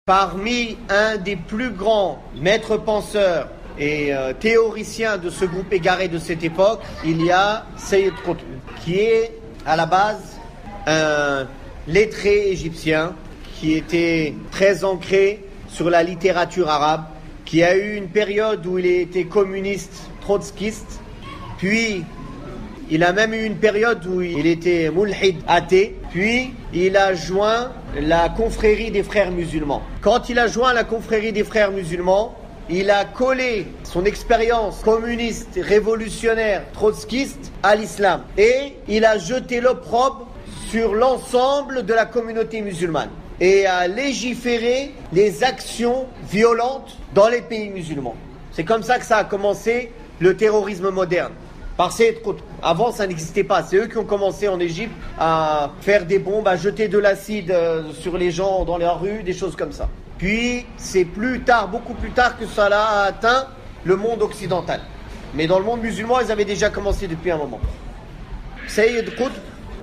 Parmi un des plus grands maîtres penseurs et théoriciens de ce groupe égaré de cette époque, il y a Sayyid Qutb, qui est à la base un lettré égyptien qui était très ancré sur la littérature arabe, qui a eu une période où il était communiste, trotskiste, puis il a même eu une période où il était mulhid, athée, puis il a joint la confrérie des frères musulmans. Quand il a joint la confrérie des frères musulmans, il a collé son expérience communiste, révolutionnaire, trotskiste à l'islam. Et il a jeté l'opprobre sur l'ensemble de la communauté musulmane et a légiféré les actions violentes dans les pays musulmans. C'est comme ça que ça a commencé le terrorisme moderne. Par Sayyid Qutb. Avant, ça n'existait pas. C'est eux qui ont commencé en Égypte à faire des bombes, à jeter de l'acide sur les gens dans les rues, des choses comme ça. Puis, c'est plus tard, beaucoup plus tard, que ça a atteint le monde occidental. Mais dans le monde musulman, ils avaient déjà commencé depuis un moment. Sayyid Qutb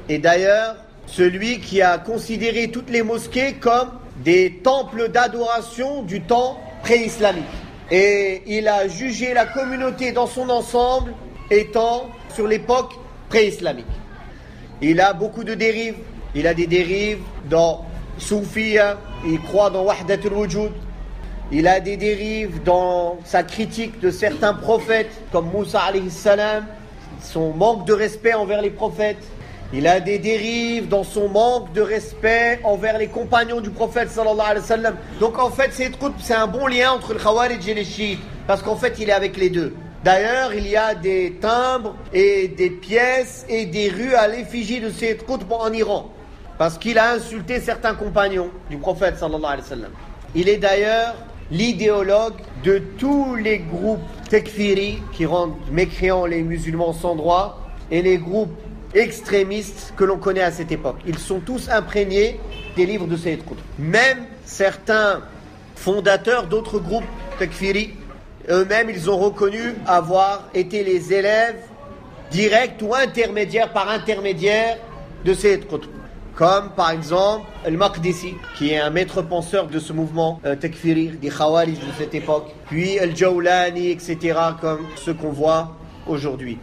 est d'ailleurs celui qui a considéré toutes les mosquées comme des temples d'adoration du temps pré-islamique. Et il a jugé la communauté dans son ensemble étant sur l'époque pré-islamique. Il a beaucoup de dérives. Il a des dérives dans Soufia, il croit dans Wahdat al-Wujud. Il a des dérives dans sa critique de certains prophètes, comme Moussa alayhi salam, son manque de respect envers les prophètes. Il a des dérives dans son manque de respect envers les compagnons du prophète sallallahu alayhi wa sallam. Donc en fait, c'est un bon lien entre le Khawarij et les chiites, parce qu'en fait, il est avec les deux. D'ailleurs, il y a des timbres et des pièces et des rues à l'effigie de Sayyid Qutb en Iran, parce qu'il a insulté certains compagnons du prophète sallallahu alayhi wa sallam. Il est d'ailleurs l'idéologue de tous les groupes tekfiri qui rendent mécréants les musulmans sans droit et les groupes extrémistes que l'on connaît à cette époque. Ils sont tous imprégnés des livres de Sayyid Qutb. Même certains fondateurs d'autres groupes tekfiri, eux-mêmes, ils ont reconnu avoir été les élèves directs ou intermédiaires par intermédiaire de Sayyid Qutb. Comme par exemple Al-Maqdisi, qui est un maître penseur de ce mouvement tekfiri, des Khawarij de cette époque. Puis Al-Jawlani, etc., comme ceux qu'on voit aujourd'hui.